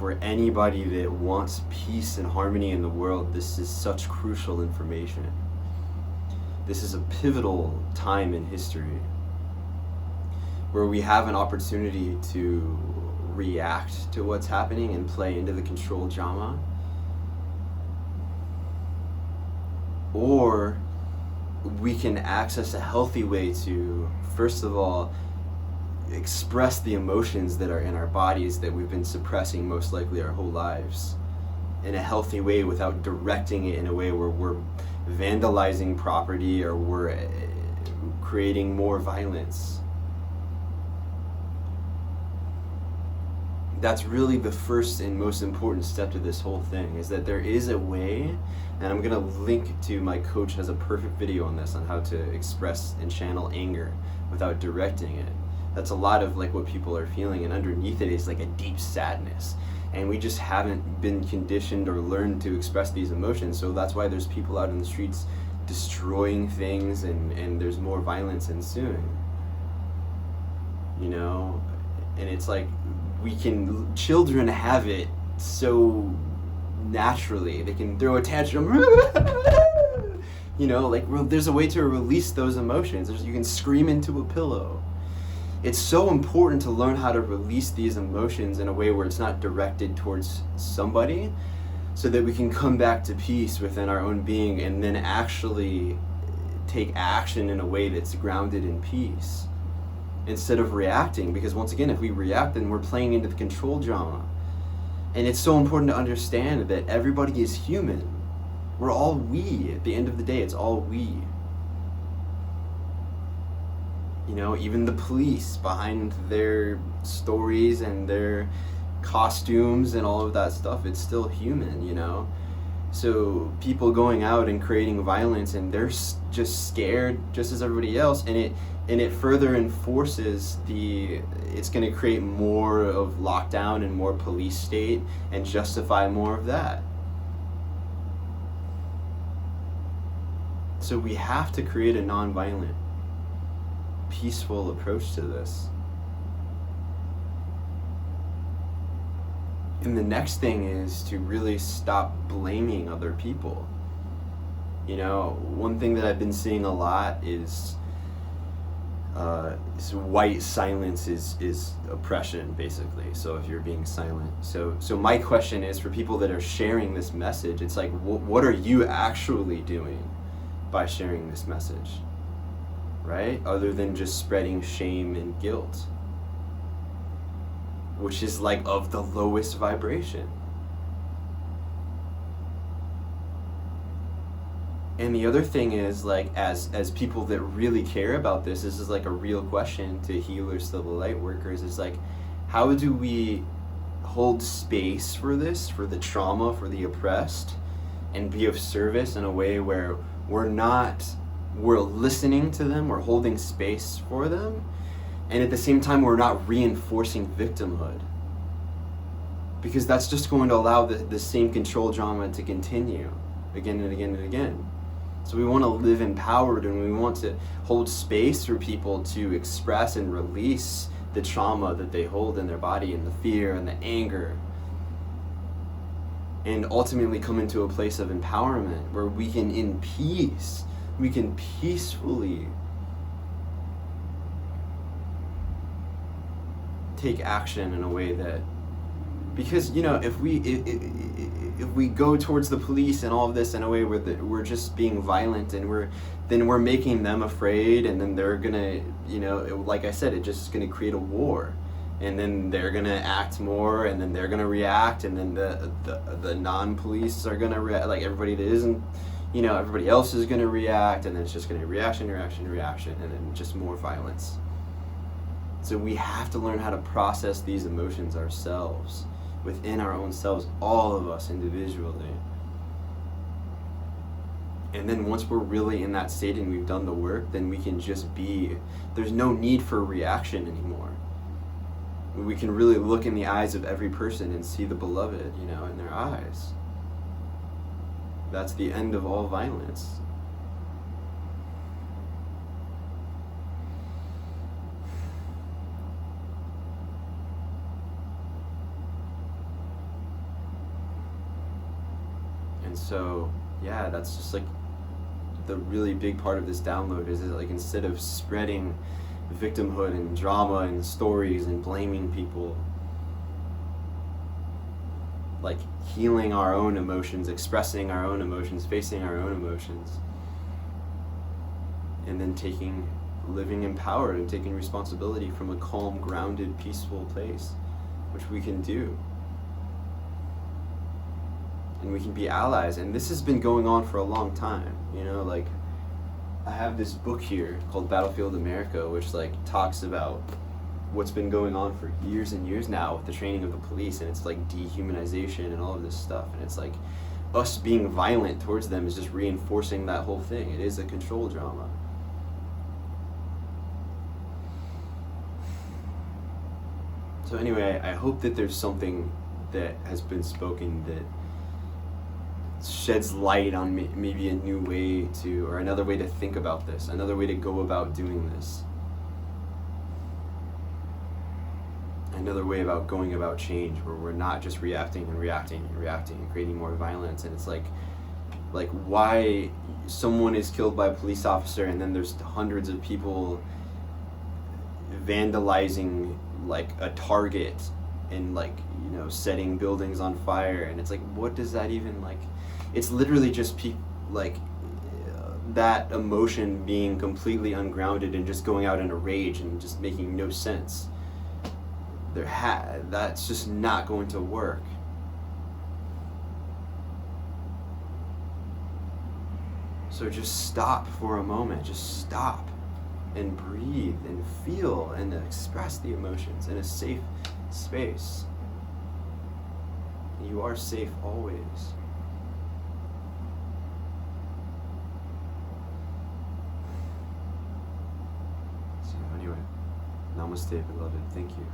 for anybody that wants peace and harmony in the world, this is such crucial information. This is a pivotal time in history where we have an opportunity to react to what's happening and play into the control drama, or we can access a healthy way to, first of all, express the emotions that are in our bodies that we've been suppressing most likely our whole lives in a healthy way without directing it in a way where we're vandalizing property or we're creating more violence. That's really the first and most important step to this whole thing, is that there is a way, and I'm gonna link to my coach has a perfect video on this, on how to express and channel anger without directing it. That's a lot of like what people are feeling, and underneath it is like a deep sadness, and we just haven't been conditioned or learned to express these emotions. So that's why there's people out in the streets destroying things, and there's more violence ensuing, you know. And it's like, children have it so naturally. They can throw a tantrum, you know, like there's a way to release those emotions. You can scream into a pillow. It's so important to learn how to release these emotions in a way where it's not directed towards somebody, so that we can come back to peace within our own being and then actually take action in a way that's grounded in peace, instead of reacting. Because once again, if we react, then we're playing into the control drama. And it's so important to understand that everybody is human. We're all we. At the end of the day, it's all we. You know, even the police behind their stories and their costumes and all of that stuff, it's still human, you know? So people going out and creating violence, and they're just scared just as everybody else, and it further enforces it's going to create more of lockdown and more police state and justify more of that. So we have to create a non-violent, peaceful approach to this. And the next thing is to really stop blaming other people. You know, one thing that I've been seeing a lot is white silence is oppression, basically. So if you're being silent. So my question is, for people that are sharing this message, it's like, what are you actually doing by sharing this message? Right? Other than just spreading shame and guilt, which is like of the lowest vibration. And the other thing is, like, as people that really care about this is like a real question to healers, to the light workers, is like, how do we hold space for this, for the trauma, for the oppressed, and be of service in a way where we're listening to them, we're holding space for them, and at the same time we're not reinforcing victimhood, because that's just going to allow the same control drama to continue again and again and again. So we want to live empowered, and we want to hold space for people to express and release the trauma that they hold in their body, and the fear and the anger, and ultimately come into a place of empowerment where we can, in peace, we can peacefully take action in a way that, because, you know, if we go towards the police and all of this in a way where we're just being violent, and we're making them afraid, and then they're gonna, you know, like I said, it's just gonna create a war, and then they're gonna act more, and then they're gonna react, and then the non-police are gonna react, like everybody that isn't, you know, everybody else is gonna react, and then it's just gonna reaction, and then just more violence. So we have to learn how to process these emotions ourselves, within our own selves, all of us individually. And then once we're really in that state and we've done the work, then we can just be, there's no need for reaction anymore. We can really look in the eyes of every person and see the beloved, you know, in their eyes. That's the end of all violence. And so, yeah, that's just like the really big part of this download, is that like instead of spreading victimhood and drama and stories and blaming people, like healing our own emotions, expressing our own emotions, facing our own emotions, and then living empowered and taking responsibility from a calm, grounded, peaceful place, which we can do. And we can be allies. And this has been going on for a long time. You know, like I have this book here called Battlefield America, which like talks about what's been going on for years and years now with the training of the police, and it's like dehumanization and all of this stuff. And it's like us being violent towards them is just reinforcing that whole thing. It is a control drama. So anyway, I hope that there's something that has been spoken that sheds light on maybe a new way to, or another way to think about this, another way to go about doing this, another way about going about change, where we're not just reacting and creating more violence. And it's like why someone is killed by a police officer and then there's hundreds of people vandalizing like a Target and like, you know, setting buildings on fire. And it's like, what does that even, like, it's literally just that emotion being completely ungrounded and just going out in a rage and just making no sense. That's just not going to work. So just stop for a moment. Just stop and breathe and feel and express the emotions in a safe space. You are safe always. So anyway, namaste, beloved. Thank you.